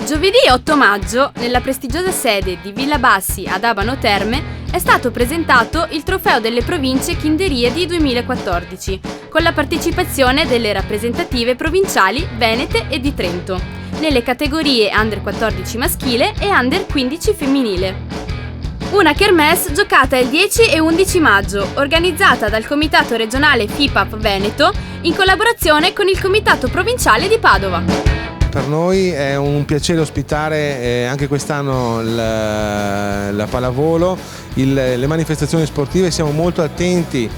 Giovedì 8 maggio, nella prestigiosa sede di Villa Bassi ad Abano Terme, è stato presentato il Trofeo delle Province Kindeриadi 2014, con la partecipazione delle rappresentative provinciali venete e di Trento, nelle categorie Under 14 maschile e Under 15 femminile. Una kermesse giocata il 10 e 11 maggio, organizzata dal Comitato Regionale FIPAP Veneto in collaborazione con il Comitato Provinciale di Padova. Per noi è un piacere ospitare anche quest'anno la pallavolo, le manifestazioni sportive. Siamo molto attenti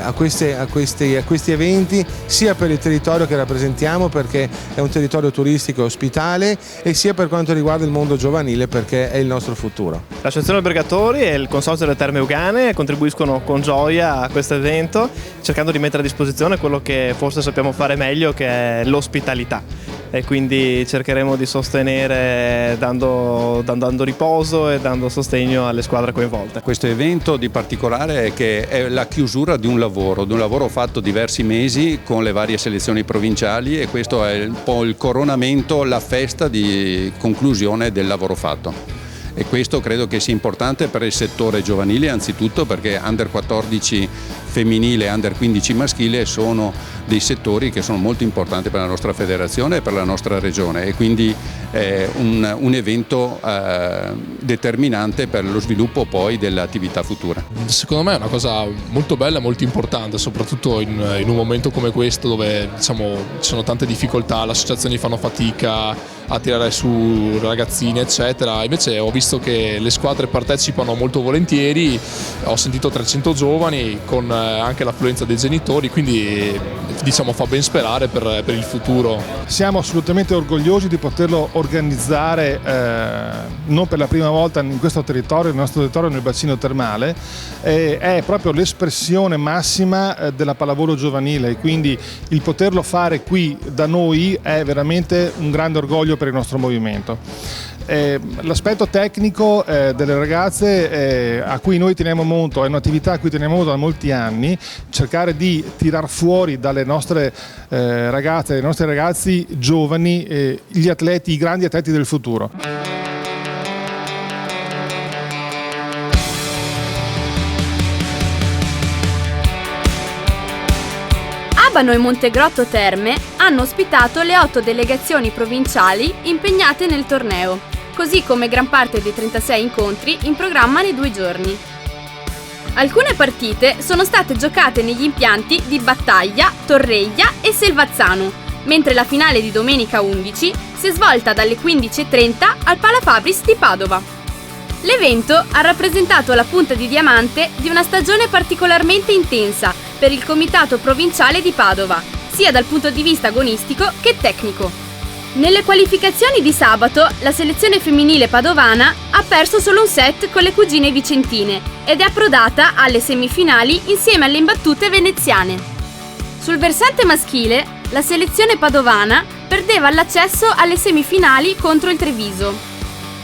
a questi eventi, sia per il territorio che rappresentiamo, perché è un territorio turistico e ospitale, e sia per quanto riguarda il mondo giovanile, perché è il nostro futuro. L'Associazione Albergatori e il Consorzio delle Terme Euganee contribuiscono con gioia a questo evento, cercando di mettere a disposizione quello che forse sappiamo fare meglio, che è l'ospitalità. E quindi cercheremo di sostenere dando riposo e dando sostegno alle squadre coinvolte. Questo evento di particolare è che è la chiusura di un lavoro fatto diversi mesi con le varie selezioni provinciali, e questo è un po' il coronamento, la festa di conclusione del lavoro fatto. E questo credo che sia importante per il settore giovanile, anzitutto perché Under 14 femminile e Under 15 maschile sono dei settori che sono molto importanti per la nostra federazione e per la nostra regione, e quindi è un evento determinante per lo sviluppo poi delle attività future. Secondo me è una cosa molto bella e molto importante, soprattutto in un momento come questo, dove ci sono tante difficoltà, le associazioni fanno fatica a tirare su ragazzini eccetera. Invece ho visto che le squadre partecipano molto volentieri, ho sentito 300 giovani con anche l'affluenza dei genitori, quindi fa ben sperare per il futuro. Siamo assolutamente orgogliosi di poterlo organizzare non per la prima volta in questo territorio, nel nostro territorio, nel bacino termale. È proprio l'espressione massima della pallavolo giovanile, quindi il poterlo fare qui da noi è veramente un grande orgoglio per il nostro movimento. L'aspetto tecnico delle ragazze a cui noi teniamo molto, è un'attività a cui teniamo molto da molti anni, cercare di tirar fuori dalle nostre ragazze, dai nostri ragazzi giovani, gli atleti, i grandi atleti del futuro. Abano e Montegrotto Terme hanno ospitato le 8 delegazioni provinciali impegnate nel torneo, così come gran parte dei 36 incontri in programma nei 2 giorni. Alcune partite sono state giocate negli impianti di Battaglia, Torreglia e Selvazzano, mentre la finale di domenica 11 si è svolta dalle 15:30 al Palafabris di Padova. L'evento ha rappresentato la punta di diamante di una stagione particolarmente intensa per il Comitato Provinciale di Padova, sia dal punto di vista agonistico che tecnico. Nelle qualificazioni di sabato, la selezione femminile padovana ha perso solo un set con le cugine vicentine ed è approdata alle semifinali insieme alle imbattute veneziane. Sul versante maschile, la selezione padovana perdeva l'accesso alle semifinali contro il Treviso.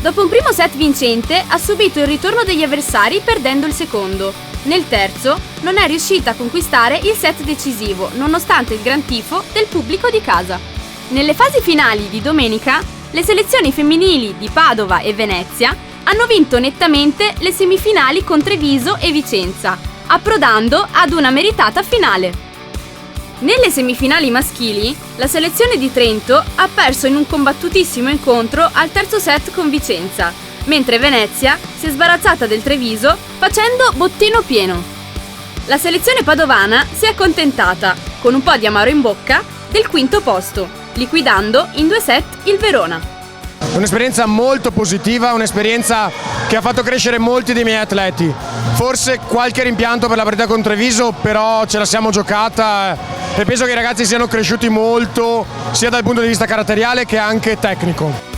Dopo un primo set vincente, ha subito il ritorno degli avversari perdendo il secondo. Nel terzo, non è riuscita a conquistare il set decisivo, nonostante il gran tifo del pubblico di casa. Nelle fasi finali di domenica, le selezioni femminili di Padova e Venezia hanno vinto nettamente le semifinali con Treviso e Vicenza, approdando ad una meritata finale. Nelle semifinali maschili, la selezione di Trento ha perso in un combattutissimo incontro al terzo set con Vicenza, mentre Venezia si è sbarazzata del Treviso facendo bottino pieno. La selezione padovana si è accontentata, con un po' di amaro in bocca, del quinto posto, liquidando in 2 set il Verona. Un'esperienza molto positiva, un'esperienza che ha fatto crescere molti dei miei atleti. Forse qualche rimpianto per la partita con Treviso, però ce la siamo giocata e penso che i ragazzi siano cresciuti molto, sia dal punto di vista caratteriale che anche tecnico.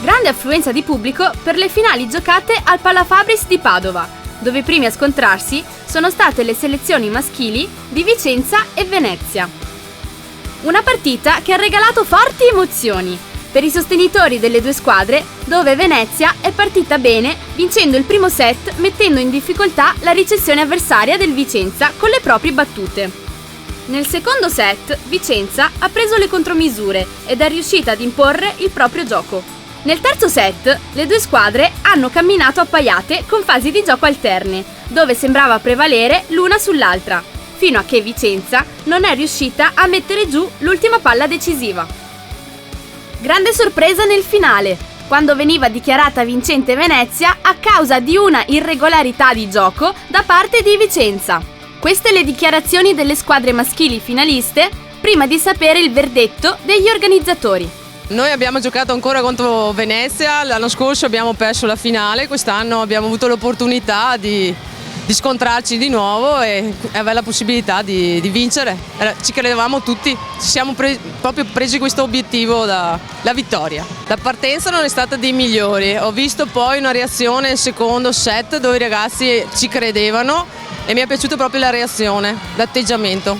Grande affluenza di pubblico per le finali giocate al Palafabris di Padova, dove i primi a scontrarsi sono state le selezioni maschili di Vicenza e Venezia. Una partita che ha regalato forti emozioni per i sostenitori delle 2 squadre, dove Venezia è partita bene vincendo il primo set, mettendo in difficoltà la ricezione avversaria del Vicenza con le proprie battute. Nel secondo set, Vicenza ha preso le contromisure ed è riuscita ad imporre il proprio gioco. Nel terzo set, le due squadre hanno camminato appaiate con fasi di gioco alterne, dove sembrava prevalere l'una sull'altra, fino a che Vicenza non è riuscita a mettere giù l'ultima palla decisiva. Grande sorpresa nel finale, quando veniva dichiarata vincente Venezia a causa di una irregolarità di gioco da parte di Vicenza. Queste le dichiarazioni delle squadre maschili finaliste prima di sapere il verdetto degli organizzatori. Noi abbiamo giocato ancora contro Venezia, l'anno scorso abbiamo perso la finale, quest'anno abbiamo avuto l'opportunità di scontrarci di nuovo e avere la possibilità di vincere. Ci credevamo tutti, ci siamo proprio presi questo obiettivo, la vittoria. La partenza non è stata dei migliori, ho visto poi una reazione nel secondo set dove i ragazzi ci credevano e mi è piaciuta proprio la reazione, l'atteggiamento,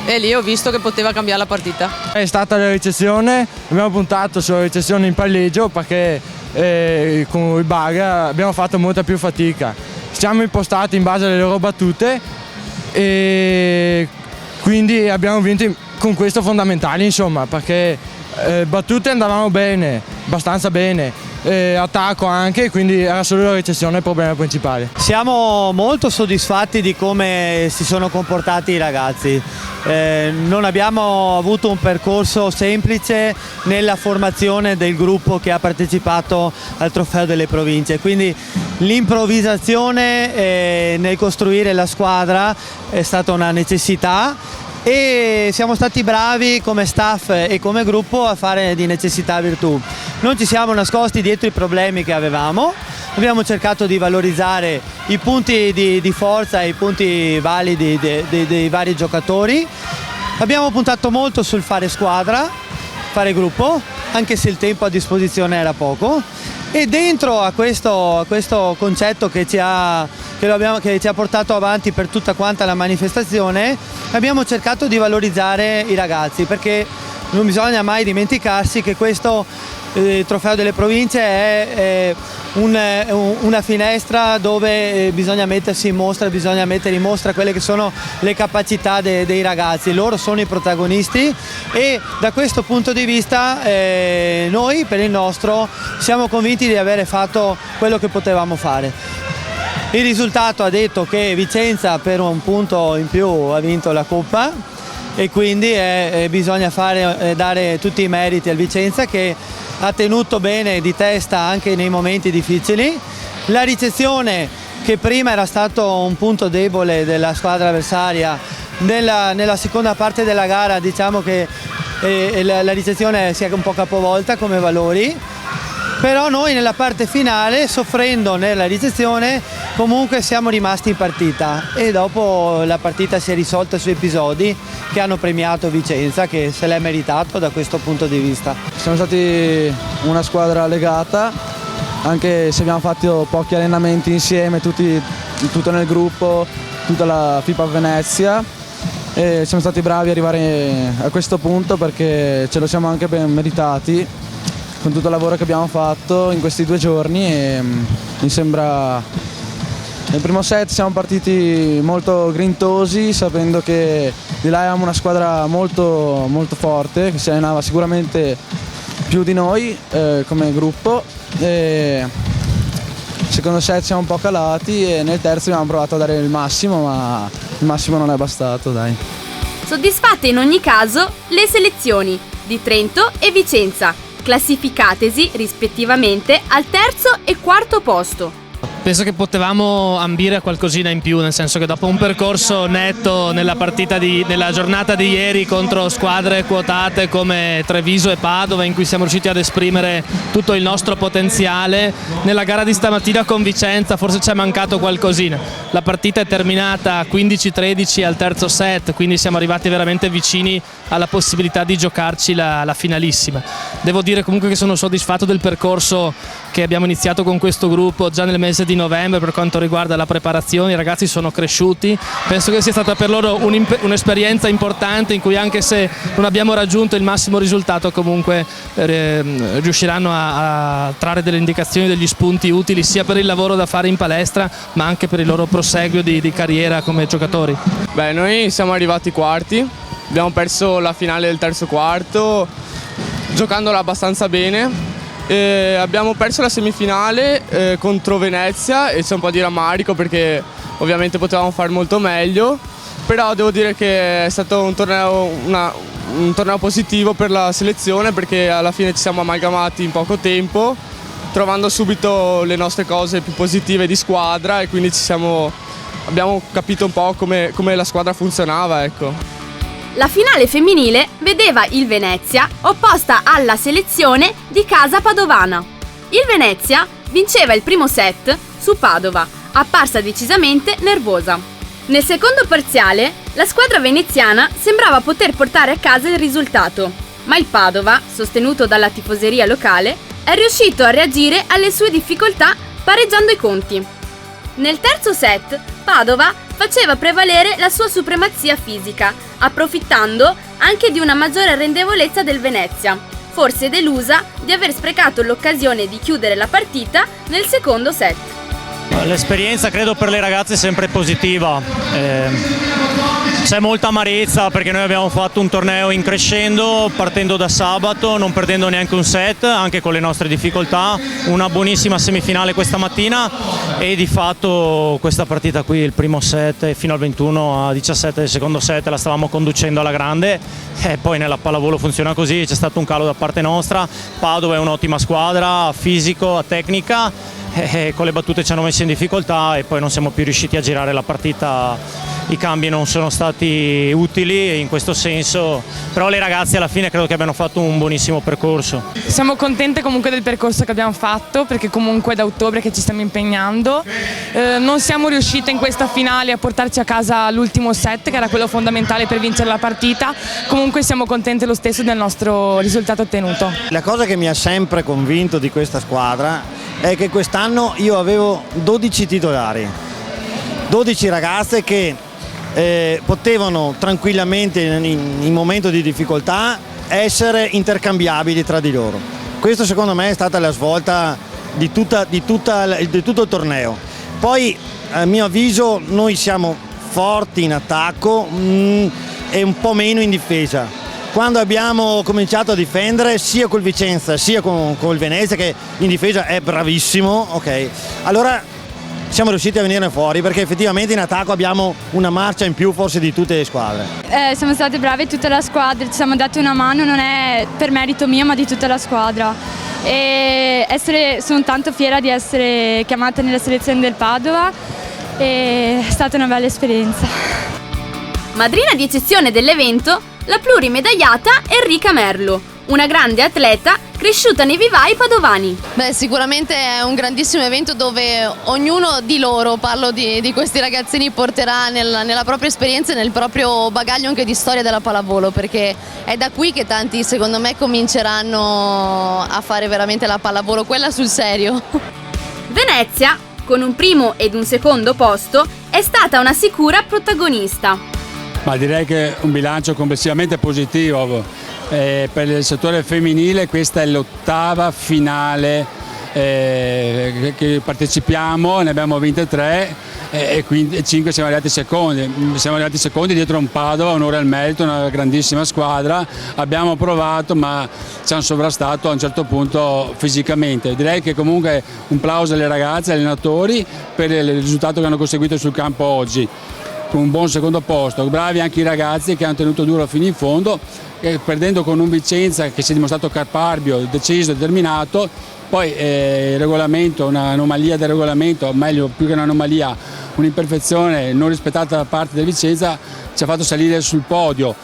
e lì ho visto che poteva cambiare la partita. È stata la ricezione, abbiamo puntato sulla ricezione in palleggio perché con il bug abbiamo fatto molta più fatica. Siamo impostati in base alle loro battute e quindi abbiamo vinto con questo fondamentale, insomma, perché battute andavamo bene, abbastanza bene. Attacco anche, quindi era solo la ricezione il problema principale. Siamo molto soddisfatti di come si sono comportati i ragazzi. Non abbiamo avuto un percorso semplice nella formazione del gruppo che ha partecipato al Trofeo delle Province, quindi l'improvvisazione nel costruire la squadra è stata una necessità e siamo stati bravi come staff e come gruppo a fare di necessità virtù. Non ci siamo nascosti dietro i problemi che avevamo, abbiamo cercato di valorizzare i punti di forza e i punti validi dei vari giocatori, abbiamo puntato molto sul fare squadra, fare gruppo, anche se il tempo a disposizione era poco, e dentro a questo concetto che ci ha portato avanti per tutta quanta la manifestazione abbiamo cercato di valorizzare i ragazzi, perché non bisogna mai dimenticarsi che questo Trofeo delle Province è una finestra dove bisogna mettersi in mostra, bisogna mettere in mostra quelle che sono le capacità dei ragazzi. Loro sono i protagonisti e da questo punto di vista noi per il nostro siamo convinti di aver fatto quello che potevamo fare. Il risultato ha detto che Vicenza per un punto in più ha vinto la Coppa e quindi bisogna dare tutti i meriti al Vicenza che ha tenuto bene di testa anche nei momenti difficili. La ricezione, che prima era stato un punto debole della squadra avversaria, nella seconda parte della gara diciamo che la ricezione si è un po' capovolta come valori, però noi nella parte finale, soffrendo nella ricezione, comunque siamo rimasti in partita e dopo la partita si è risolta su episodi che hanno premiato Vicenza, che se l'è meritato da questo punto di vista. Siamo stati una squadra legata, anche se abbiamo fatto pochi allenamenti insieme, tutto nel gruppo, tutta la FIPA Venezia, e siamo stati bravi ad arrivare a questo punto perché ce lo siamo anche ben meritati con tutto il lavoro che abbiamo fatto in questi 2 giorni e mi sembra. Nel primo set siamo partiti molto grintosi, sapendo che di là avevamo una squadra molto, molto forte, che si allenava sicuramente più di noi come gruppo. Nel secondo set siamo un po' calati e nel terzo abbiamo provato a dare il massimo, ma il massimo non è bastato, dai. Soddisfatte in ogni caso le selezioni di Trento e Vicenza, classificatesi rispettivamente al terzo e quarto posto. Penso che potevamo ambire a qualcosina in più, nel senso che dopo un percorso netto nella giornata di ieri contro squadre quotate come Treviso e Padova, in cui siamo riusciti ad esprimere tutto il nostro potenziale, nella gara di stamattina con Vicenza forse ci è mancato qualcosina. La partita è terminata 15-13 al terzo set, quindi siamo arrivati veramente vicini alla possibilità di giocarci la finalissima. Devo dire comunque che sono soddisfatto del percorso che abbiamo iniziato con questo gruppo già nel mese di novembre per quanto riguarda la preparazione. I ragazzi sono cresciuti, penso che sia stata per loro un'esperienza importante in cui, anche se non abbiamo raggiunto il massimo risultato, comunque riusciranno a trarre delle indicazioni, degli spunti utili sia per il lavoro da fare in palestra ma anche per il loro proseguio di carriera come giocatori. Beh, noi siamo arrivati quarti, abbiamo perso la finale del terzo quarto giocandola abbastanza bene. Abbiamo perso la semifinale contro Venezia e c'è un po' di rammarico perché ovviamente potevamo fare molto meglio, però devo dire che è stato un torneo positivo per la selezione perché alla fine ci siamo amalgamati in poco tempo, trovando subito le nostre cose più positive di squadra e quindi abbiamo capito un po' come la squadra funzionava, ecco. La finale femminile vedeva il Venezia opposta alla selezione di casa padovana. Il Venezia vinceva il primo set su Padova, apparsa decisamente nervosa. Nel secondo parziale, la squadra veneziana sembrava poter portare a casa il risultato, ma il Padova, sostenuto dalla tifoseria locale, è riuscito a reagire alle sue difficoltà pareggiando i conti. Nel terzo set, Padova faceva prevalere la sua supremazia fisica, approfittando anche di una maggiore rendevolezza del Venezia, forse delusa di aver sprecato l'occasione di chiudere la partita nel secondo set. L'esperienza credo per le ragazze è sempre positiva, c'è molta amarezza perché noi abbiamo fatto un torneo in crescendo partendo da sabato, non perdendo neanche un set, anche con le nostre difficoltà, una buonissima semifinale questa mattina e di fatto questa partita qui, il primo set fino al 21-17 del secondo set la stavamo conducendo alla grande e poi nella pallavolo funziona così, c'è stato un calo da parte nostra, Padova è un'ottima squadra, a fisico, a tecnica. Con le battute ci hanno messo in difficoltà e poi non siamo più riusciti a girare la partita, i cambi non sono stati utili in questo senso, però le ragazze alla fine credo che abbiano fatto un buonissimo percorso. Siamo contente comunque del percorso che abbiamo fatto perché comunque è da ottobre che ci stiamo impegnando, non siamo riusciti in questa finale a portarci a casa l'ultimo set che era quello fondamentale per vincere la partita, comunque siamo contenti lo stesso del nostro risultato ottenuto. La cosa che mi ha sempre convinto di questa squadra è che quest'anno io avevo 12 titolari, 12 ragazze che potevano tranquillamente in momento di difficoltà essere intercambiabili tra di loro. Questo secondo me è stata la svolta di tutto il torneo. Poi a mio avviso noi siamo forti in attacco e un po' meno in difesa. Quando abbiamo cominciato a difendere sia col Vicenza sia con il Venezia che in difesa è bravissimo, ok, allora siamo riusciti a venirne fuori perché effettivamente in attacco abbiamo una marcia in più forse di tutte le squadre. Siamo state brave tutta la squadra, ci siamo dati una mano, non è per merito mio ma di tutta la squadra e sono tanto fiera di essere chiamata nella selezione del Padova e è stata una bella esperienza. Madrina di eccezione dell'evento la plurimedagliata Enrica Merlo, una grande atleta cresciuta nei vivai padovani. Beh, sicuramente è un grandissimo evento dove ognuno di loro, parlo di questi ragazzini, porterà nella propria esperienza e nel proprio bagaglio anche di storia della pallavolo, perché è da qui che tanti secondo me cominceranno a fare veramente la pallavolo, quella sul serio. Venezia, con un primo ed un secondo posto, è stata una sicura protagonista. Ma direi che un bilancio complessivamente positivo. Per il settore femminile questa è l'8ª finale che partecipiamo, ne abbiamo vinte 3 e quindi 5 siamo arrivati secondi dietro un Padova, onore al merito, una grandissima squadra. Abbiamo provato ma ci hanno sovrastato a un certo punto fisicamente. Direi che comunque un plauso alle ragazze, agli allenatori per il risultato che hanno conseguito sul campo oggi. Un buon secondo posto, bravi anche i ragazzi che hanno tenuto duro fino in fondo, perdendo con un Vicenza che si è dimostrato caparbio, deciso, determinato. Poi il regolamento, un'anomalia del regolamento, o meglio più che un'anomalia, un'imperfezione non rispettata da parte del Vicenza ci ha fatto salire sul podio.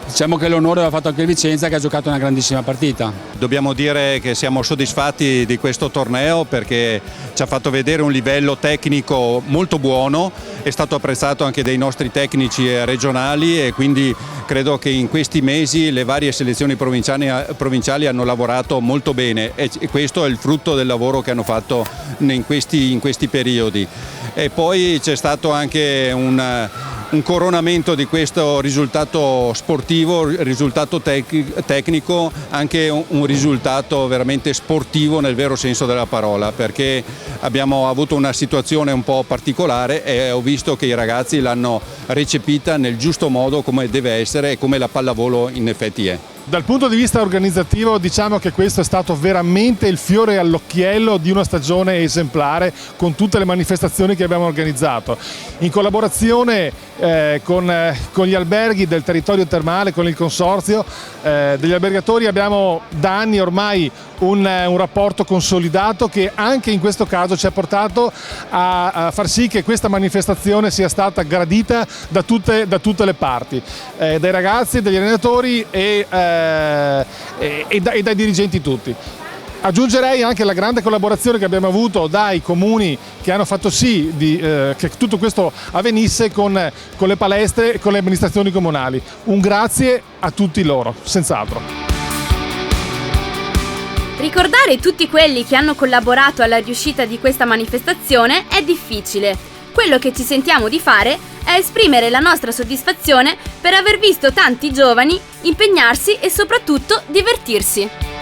Diciamo che l'onore l'ha fatto anche il Vicenza che ha giocato una grandissima partita. Dobbiamo dire che siamo soddisfatti di questo torneo perché ci ha fatto vedere un livello tecnico molto buono, è stato apprezzato anche dai nostri tecnici regionali e quindi credo che in questi mesi le varie selezioni provinciali hanno lavorato molto bene e questo è il frutto del lavoro che hanno fatto in questi periodi. E poi c'è stato anche un coronamento di questo risultato sportivo, risultato tecnico, anche un risultato veramente sportivo nel vero senso della parola, perché abbiamo avuto una situazione un po' particolare e ho visto che i ragazzi l'hanno recepita nel giusto modo, come deve essere e come la pallavolo in effetti è. Dal punto di vista organizzativo diciamo che questo è stato veramente il fiore all'occhiello di una stagione esemplare, con tutte le manifestazioni che abbiamo organizzato. In collaborazione con gli alberghi del territorio termale, con il consorzio degli albergatori, abbiamo da anni ormai un rapporto consolidato che anche in questo caso ci ha portato a far sì che questa manifestazione sia stata gradita da tutte le parti, dai ragazzi, dagli allenatori e dai dirigenti tutti. Aggiungerei anche la grande collaborazione che abbiamo avuto dai comuni, che hanno fatto sì che tutto questo avvenisse con le palestre e con le amministrazioni comunali. Un grazie a tutti loro, senz'altro. Ricordare tutti quelli che hanno collaborato alla riuscita di questa manifestazione è difficile. Quello che ci sentiamo di fare è esprimere la nostra soddisfazione per aver visto tanti giovani impegnarsi e soprattutto divertirsi.